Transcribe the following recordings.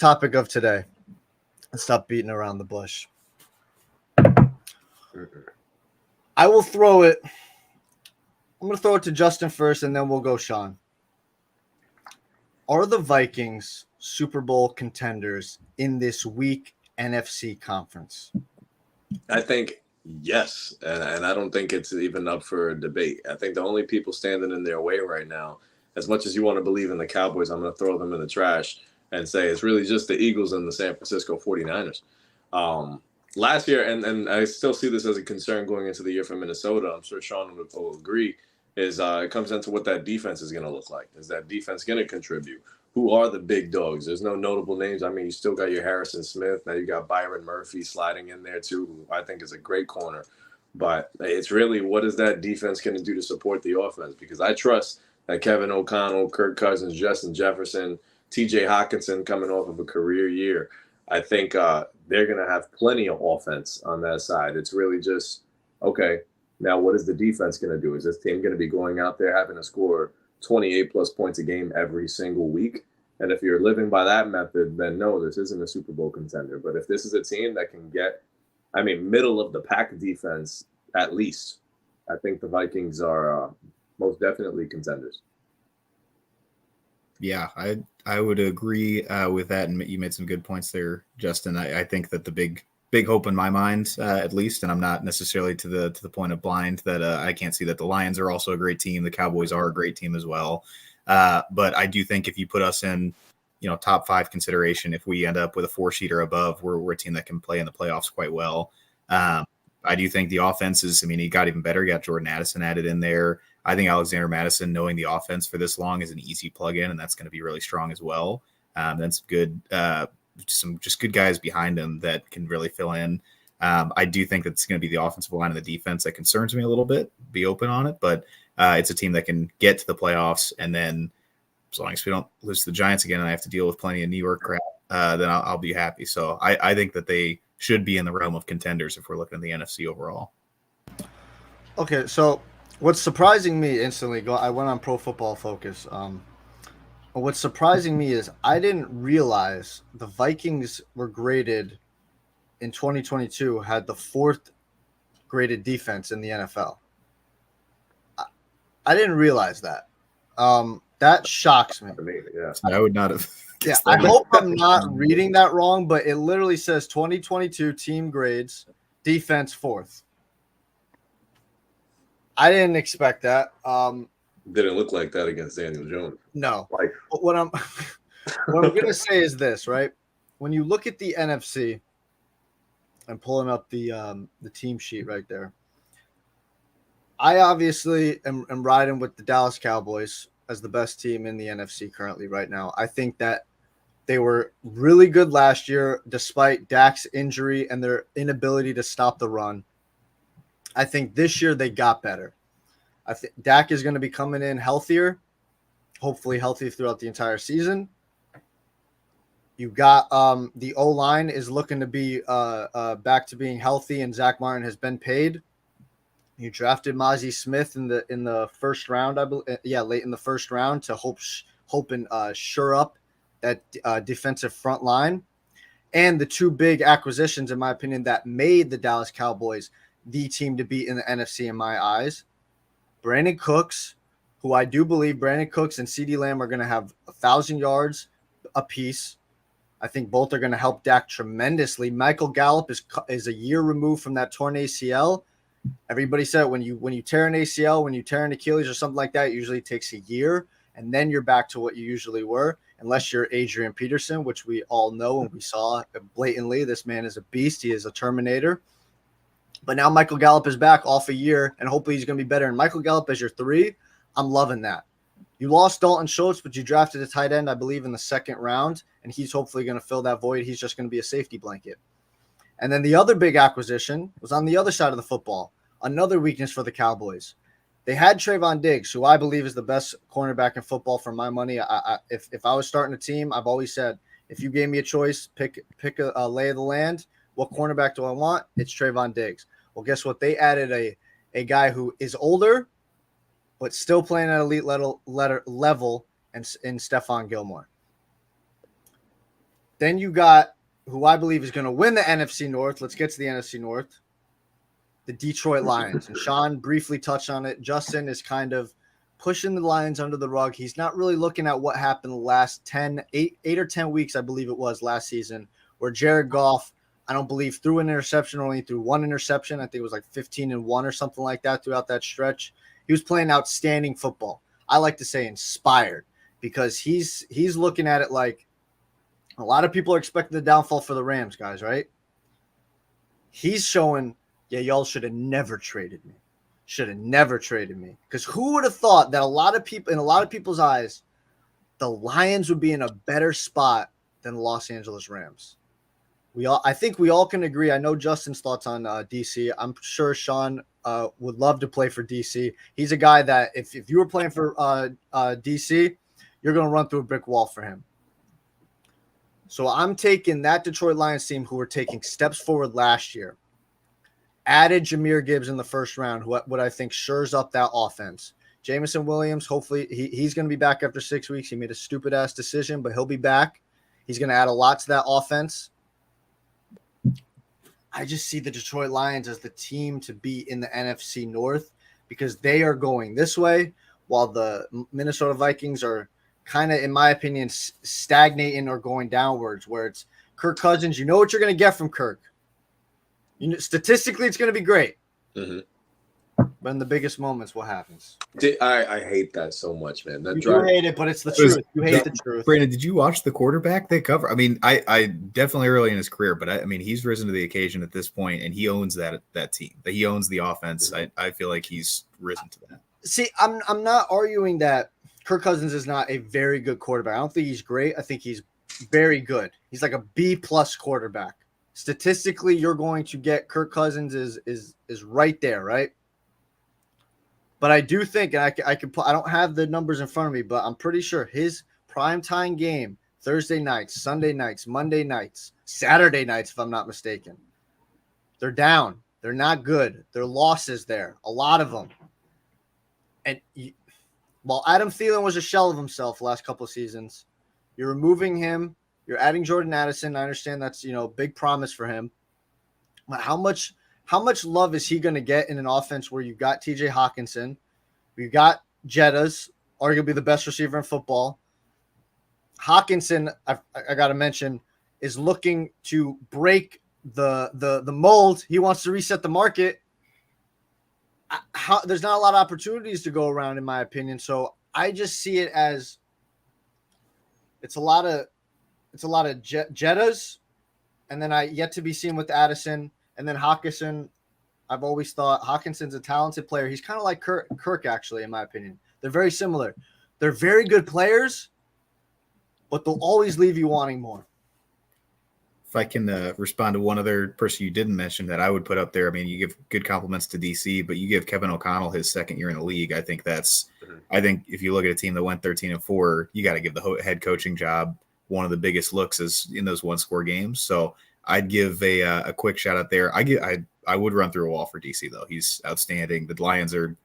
topic of today. Let's stop beating around the bush. I will throw it. I'm going to throw it to Justin first, and then we'll go Sean. Are the Vikings Super Bowl contenders in this week NFC conference? I think yes, and I don't think it's even up for debate. I think the only people standing in their way right now, as much as you want to believe in the Cowboys, I'm going to throw them in the trash and say it's really just the Eagles and the San Francisco 49ers. Last year, and I still see this as a concern going into the year for Minnesota, I'm sure Sean will agree, is it comes down to what that defense is going to look like. Is that defense going to contribute? Who are the big dogs? There's no notable names. I mean, you still got your Harrison Smith. Now you got Byron Murphy sliding in there too, who I think is a great corner. But it's really, what is that defense going to do to support the offense? Because I trust that Kevin O'Connell, Kirk Cousins, Justin Jefferson, TJ Hawkinson coming off of a career year, I think they're going to have plenty of offense on that side. It's really just, okay, now what is the defense going to do? Is this team going to be going out there having to score 28 plus points a game every single week? And if you're living by that method, then no, this isn't a Super Bowl contender. But if this is a team that can get, middle of the pack defense at least, I think the Vikings are most definitely contenders. Yeah, I would agree with that, and you made some good points there, Justin. I think that the big hope in my mind, at least, and I'm not necessarily to the point of blind that I can't see that the Lions are also a great team. The Cowboys are a great team as well. But I do think if you put us in, top 5 consideration, if we end up with a 4 seed or above, we're a team that can play in the playoffs quite well. I do think the offense is, he got even better. You got Jordan Addison added in there. I think Alexander Mattison, knowing the offense for this long, is an easy plug-in, and that's going to be really strong as well. Then some good guys behind him that can really fill in. I do think that it's going to be the offensive line and the defense that concerns me a little bit. Be open on it, but it's a team that can get to the playoffs, and then as long as we don't lose to the Giants again and I have to deal with plenty of New York crap, then I'll be happy. So I think that they should be in the realm of contenders if we're looking at the NFC overall. Okay, so what's surprising me instantly, I went on Pro Football Focus. What's surprising me is I didn't realize the Vikings were graded in 2022, had the 4th graded defense in the NFL. I didn't realize that. That shocks me. Yeah. I would not have. Yeah, I hope I'm not reading that wrong, but it literally says 2022 team grades, defense 4th. I didn't expect that. Didn't look like that against Daniel Jones. No. But what I'm going to say is this, right? When you look at the NFC, I'm pulling up the team sheet right there. I obviously am riding with the Dallas Cowboys as the best team in the NFC currently right now. I think that they were really good last year despite Dak's injury and their inability to stop the run. I think this year they got better. I think Dak is going to be coming in healthier, hopefully healthy throughout the entire season. You got the O-line is looking to be back to being healthy, and Zach Martin has been paid. You drafted Mozzie Smith in the first round, I believe. Yeah, late in the first round to hope and shore up that defensive front line. And the 2 big acquisitions, in my opinion, that made the Dallas Cowboys the team to beat in the NFC in my eyes. Brandon Cooks, who I do believe Brandon Cooks and CeeDee Lamb are going to have 1,000 yards apiece. I think both are going to help Dak tremendously. Michael Gallup is a year removed from that torn ACL. Everybody said when you tear an ACL, when you tear an Achilles or something like that, it usually takes a year, and then you're back to what you usually were, unless you're Adrian Peterson, which we all know and we saw blatantly. This man is a beast. He is a Terminator. But now Michael Gallup is back off a year, and hopefully he's going to be better. And Michael Gallup as your 3, I'm loving that. You lost Dalton Schultz, but you drafted a tight end, I believe, in the 2nd round, and he's hopefully going to fill that void. He's just going to be a safety blanket. And then the other big acquisition was on the other side of the football. Another weakness for the Cowboys. They had Trayvon Diggs, who I believe is the best cornerback in football for my money. If I was starting a team, I've always said, if you gave me a choice, pick a lay of the land, what cornerback do I want? It's Trayvon Diggs. Well, guess what? They added a guy who is older, but still playing at elite level and in Stephon Gilmore. Then you got who I believe is going to win the NFC North. Let's get to the NFC North. The Detroit Lions. And Sean briefly touched on it. Justin is kind of pushing the Lions under the rug. He's not really looking at what happened the last 8 or 10 weeks, I believe it was last season, where Jared Goff, I don't believe, threw an interception or only threw one interception. I think it was like 15-1 or something like that throughout that stretch. He was playing outstanding football. I like to say inspired, because he's looking at it like a lot of people are expecting the downfall for the Rams, guys, right? He's showing, yeah, y'all should have never traded me. Should have never traded me. Because who would have thought that a lot of people, in a lot of people's eyes, the Lions would be in a better spot than the Los Angeles Rams? I think we all can agree. I know Justin's thoughts on DC. I'm sure Sean would love to play for DC. He's a guy that if you were playing for DC, you're going to run through a brick wall for him. So I'm taking that Detroit Lions team, who were taking steps forward last year, added Jahmyr Gibbs in the first round, what I think shores up that offense. Jameson Williams, hopefully he's going to be back after 6 weeks. He made a stupid-ass decision, but he'll be back. He's going to add a lot to that offense. I just see the Detroit Lions as the team to be in the NFC North, because they are going this way, while the Minnesota Vikings are kind of, in my opinion, stagnating or going downwards, where it's Kirk Cousins. You know what you're going to get from Kirk. Statistically, it's going to be great. Mm-hmm. But in the biggest moments, what happens? I hate that so much, man. You hate it, but it's the truth. You hate the truth. Brandon, did you watch the quarterback they cover? I mean, I definitely early in his career, but I mean, he's risen to the occasion at this point, and he owns that team. That he owns the offense. I feel like he's risen to that. See, I'm not arguing that Kirk Cousins is not a very good quarterback. I don't think he's great. I think he's very good. He's like a B+ quarterback. Statistically, you're going to get Kirk Cousins is right there, right? But I do think, and I don't have the numbers in front of me, but I'm pretty sure his primetime game, Thursday nights, Sunday nights, Monday nights, Saturday nights, if I'm not mistaken, they're down. They're not good. There are losses there, a lot of them. And while Adam Thielen was a shell of himself the last couple of seasons, you're removing him. You're adding Jordan Addison. I understand that's, big promise for him. But how much love is he going to get in an offense where you've got TJ Hawkinson, you've got Jettas, arguably the best receiver in football? Hawkinson, I got to mention, is looking to break the mold. He wants to reset the market. There's not a lot of opportunities to go around, in my opinion. So I just see it as it's a lot of Jettas, and then I yet to be seen with Addison. And then Hawkinson, I've always thought Hawkinson's a talented player. He's kind of like Kirk, actually, in my opinion. They're very similar. They're very good players, but they'll always leave you wanting more. If I can respond to one other person you didn't mention that I would put up there, I mean, you give good compliments to DC, but you give Kevin O'Connell his second year in the league. I think if you look at a team that went 13-4, you got to give the head coaching job one of the biggest looks is in those one-score games. So I'd give a quick shout out there. I would run through a wall for DC though. He's outstanding. The Lions are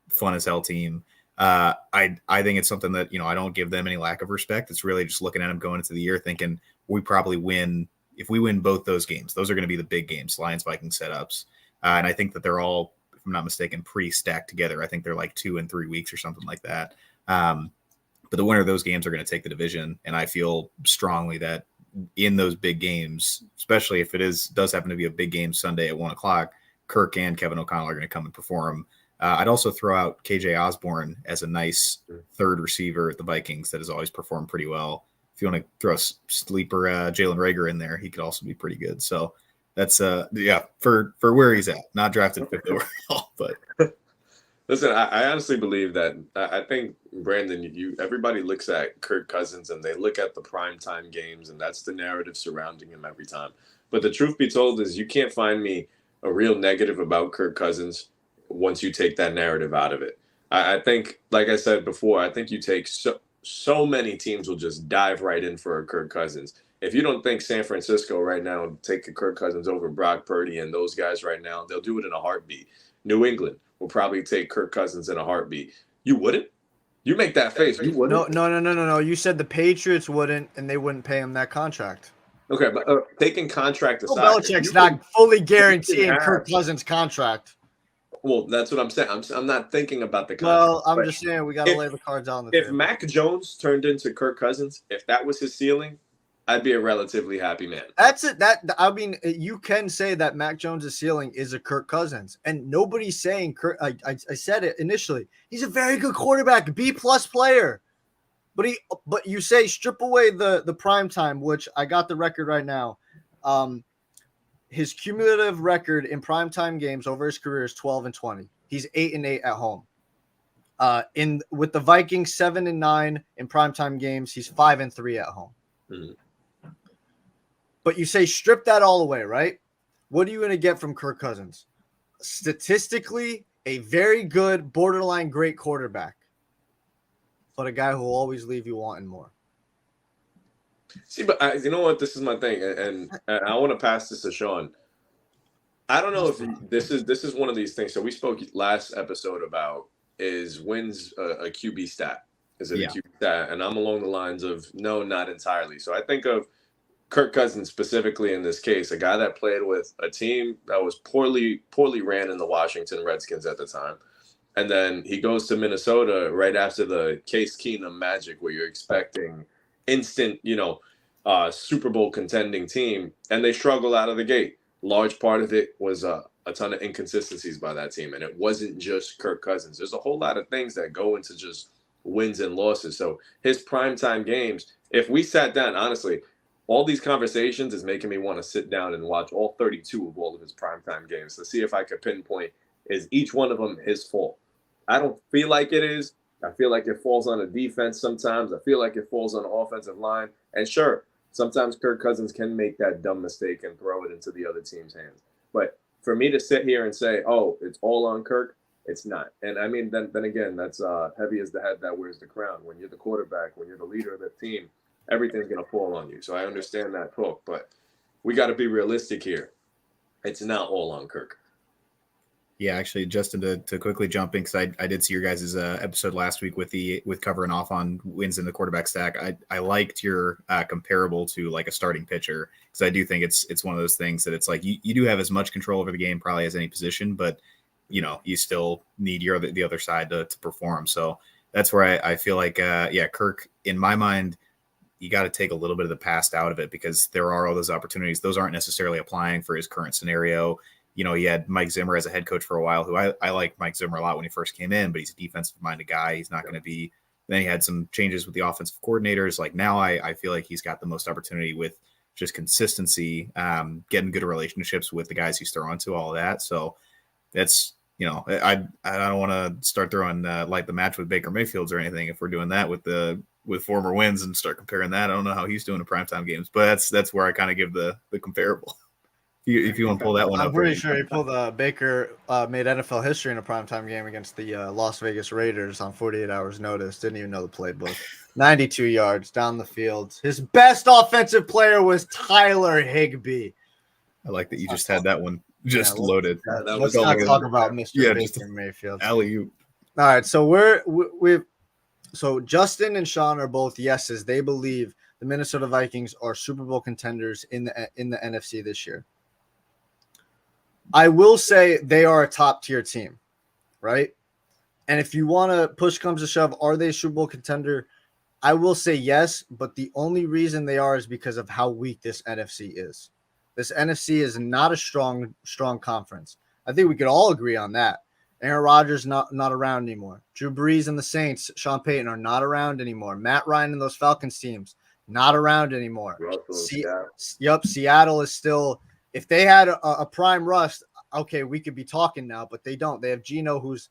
fun as hell team. I think it's something that, I don't give them any lack of respect. It's really just looking at them going into the year thinking we probably win. If we win both those games, those are going to be the big games, Lions Vikings setups. And I think that they're all, if I'm not mistaken, pretty stacked together. I think they're like 2 and 3 weeks or something like that. But the winner of those games are going to take the division. And I feel strongly that in those big games, especially if it does happen to be a big game Sunday at 1:00, Kirk and Kevin O'Connell are going to come and perform. I'd also throw out KJ Osborne as a nice third receiver at the Vikings that has always performed pretty well. If you want to throw a sleeper Jalen Reagor in there, he could also be pretty good. So that's for where he's at, not drafted 5th overall, but. Listen, I honestly believe that I think, Brandon, everybody looks at Kirk Cousins and they look at the primetime games, and that's the narrative surrounding him every time. But the truth be told is you can't find me a real negative about Kirk Cousins once you take that narrative out of it. I think, like I said before, I think you take so many teams will just dive right in for a Kirk Cousins. If you don't think San Francisco right now take a Kirk Cousins over Brock Purdy and those guys right now, they'll do it in a heartbeat. New England will probably take Kirk Cousins in a heartbeat. You wouldn't? You make that face. You wouldn't? No. You said the Patriots wouldn't, and they wouldn't pay him that contract. Okay, but taking contract Bill aside, Belichick's not fully you guaranteeing can Kirk have- Cousins' contract. Well, that's what I'm saying. I'm not thinking about the contract. Well, I'm but just saying we got to lay the cards on the if table. Mac Jones turned into Kirk Cousins, if that was his ceiling, I'd be a relatively happy man. That's it. I mean, you can say that Mac Jones' ceiling is a Kirk Cousins, and nobody's saying Kirk. I said it initially. He's a very good quarterback, B+ player, but you say strip away the prime time, which I got the record right now. His cumulative record in primetime games over his career is 12-20. He's 8-8 at home. With the Vikings 7-9 in primetime games, he's 5-3 at home. Mm-hmm. But you say strip that all away, right? What are you going to get from Kirk Cousins? Statistically, a very good, borderline great quarterback, but a guy who will always leave you wanting more. See, but you know what? This is my thing, and I want to pass this to Sean. I don't know if this is one of these things. So we spoke last episode about is wins a QB stat? Is it a QB stat? And I'm along the lines of no, not entirely. So I think of Kirk Cousins specifically in this case, a guy that played with a team that was poorly ran in the Washington Redskins at the time. And then he goes to Minnesota right after the Case Keenum magic, where you're expecting instant, Super Bowl contending team, and they struggle out of the gate. Large part of it was a ton of inconsistencies by that team, and it wasn't just Kirk Cousins. There's a whole lot of things that go into just wins and losses. So his primetime games, if we sat down, honestly, all these conversations is making me want to sit down and watch all 32 of all of his primetime games to see if I could pinpoint, is each one of them his fault? I don't feel like it is. I feel like it falls on the defense sometimes. I feel like it falls on the offensive line. And sure, sometimes Kirk Cousins can make that dumb mistake and throw it into the other team's hands. But for me to sit here and say, oh, it's all on Kirk, it's not. And I mean, then again, that's heavy as the head that wears the crown. When you're the quarterback, when you're the leader of the team, everything's going to fall on you. So I understand that hook, but we got to be realistic here. It's not all on Kirk. Yeah, actually, Justin, to quickly jump in, because I did see your guys' episode last week with covering off on wins in the quarterback stack. I liked your comparable to like a starting pitcher, because I do think it's one of those things that it's like you do have as much control over the game probably as any position, but you still need the other side to perform. So that's where I feel like Kirk, in my mind, you got to take a little bit of the past out of it, because there are all those opportunities. Those aren't necessarily applying for his current scenario. He had Mike Zimmer as a head coach for a while, who I liked Mike Zimmer a lot when he first came in, but he's a defensive-minded guy. He's not going to be – then he had some changes with the offensive coordinators. Like now I feel like he's got the most opportunity with just consistency, getting good relationships with the guys he's throwing to, all of that. So that's – I don't want to start throwing like the match with Baker Mayfield's or anything if we're doing that with former wins and start comparing that. I don't know how he's doing in primetime games, but that's where I kind of give the comparable. If you want to pull that one up. I'm pretty sure he pulled Baker made NFL history in a primetime game against the Las Vegas Raiders on 48 hours notice. Didn't even know the playbook. 92 yards down the field. His best offensive player was Tyler Higbee. I like that you just had that one loaded. Let's not talk about Mr. Baker Mayfield. Alley-oop. All right, so so Justin and Sean are both yeses. They believe the Minnesota Vikings are Super Bowl contenders in the NFC this year. I will say they are a top-tier team, right? And if you want to push comes to shove, are they a Super Bowl contender? I will say yes, but the only reason they are is because of how weak this NFC is. This NFC is not a strong conference. I think we could all agree on that. Aaron Rodgers not around anymore. Drew Brees and the Saints, Sean Payton are not around anymore. Matt Ryan and those Falcons teams, not around anymore. Seattle is still – if they had a prime Russ, okay, we could be talking now, but they don't. They have Geno, who's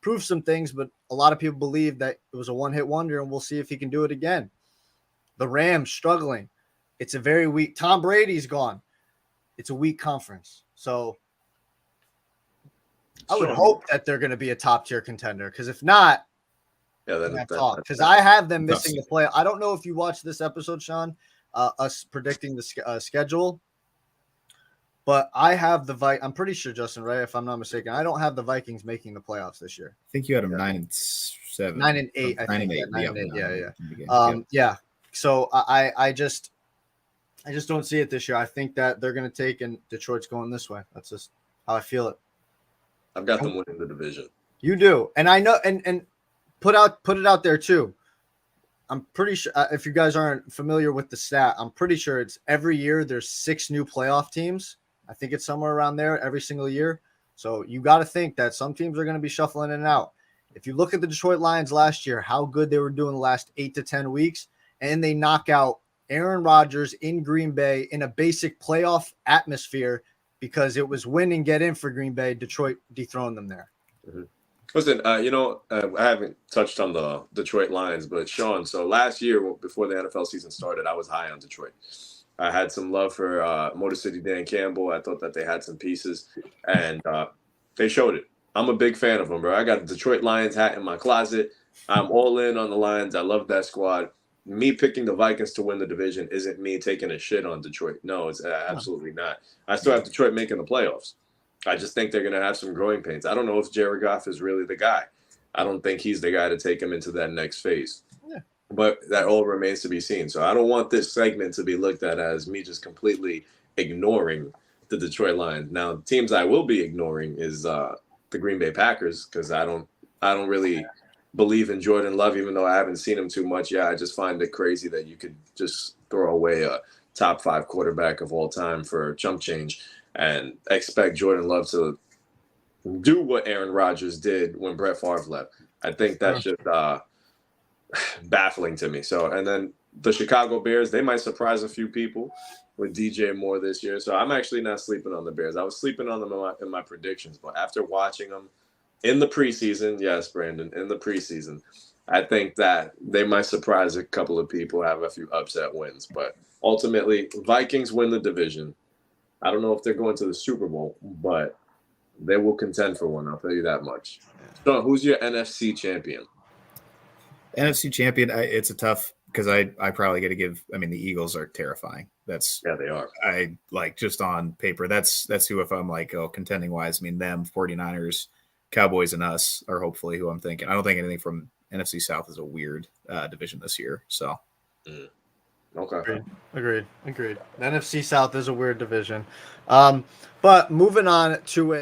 proved some things, but a lot of people believe that it was a one-hit wonder, and we'll see if he can do it again. The Rams struggling. It's a very weak – Tom Brady's gone. It's a weak conference. So I would hope that they're going to be a top-tier contender, because if not, because I have them missing the play. I don't know if you watched this episode, Sean, us predicting the schedule. But I have I'm pretty sure, Justin, right? If I'm not mistaken, I don't have the Vikings making the playoffs this year. I think you had them 9-7, 9-8. I think 9-8. Yeah. So I just I just don't see it this year. I think that they're going to take, and Detroit's going this way. That's just how I feel it. I've got them winning the division. You do, and I know, and put it out there too. I'm pretty sure if you guys aren't familiar with the stat, I'm pretty sure it's every year there's 6 new playoff teams. I think it's somewhere around there every single year. So you got to think that some teams are going to be shuffling in and out. If you look at the Detroit Lions last year, how good they were doing the last 8 to 10 weeks, and they knock out Aaron Rodgers in Green Bay in a basic playoff atmosphere because it was win and get in for Green Bay. Detroit dethroned them there. Mm-hmm. Listen, I haven't touched on the Detroit Lions, but Sean, so last year before the NFL season started, I was high on Detroit. I had some love for Motor City Dan Campbell. I thought that they had some pieces, and they showed it. I'm a big fan of them, bro. I got a Detroit Lions hat in my closet. I'm all in on the Lions. I love that squad. Me picking the Vikings to win the division isn't me taking a shit on Detroit. No, it's absolutely not. I still have Detroit making the playoffs. I just think they're going to have some growing pains. I don't know if Jared Goff is really the guy. I don't think he's the guy to take him into that next phase. Yeah. But that all remains to be seen. So I don't want this segment to be looked at as me just completely ignoring the Detroit Lions. Now, the teams I will be ignoring is the Green Bay Packers because I don't really believe in Jordan Love, even though I haven't seen him too much. Yeah, I just find it crazy that you could just throw away a top 5 quarterback of all time for chump change and expect Jordan Love to do what Aaron Rodgers did when Brett Favre left. I think that's just baffling to me. So, and then the Chicago Bears, they might surprise a few people with DJ Moore this year. So I'm actually not sleeping on the Bears. I was sleeping on them in my predictions, but after watching them in the preseason, yes, Brandon, in the preseason, I think that they might surprise a couple of people, have a few upset wins. But ultimately, Vikings win the division. I don't know if they're going to the Super Bowl, but they will contend for one. I'll tell you that much. So, who's your NFC champion? NFC champion, it's a tough because I probably got to give. I mean, the Eagles are terrifying. Yeah, they are. I like just on paper. That's who if I'm like contending wise. I mean, them 49ers, Cowboys, and us are hopefully who I'm thinking. I don't think anything from NFC South is a weird division this year. So. Okay. Agreed. The NFC South is a weird division. But moving on to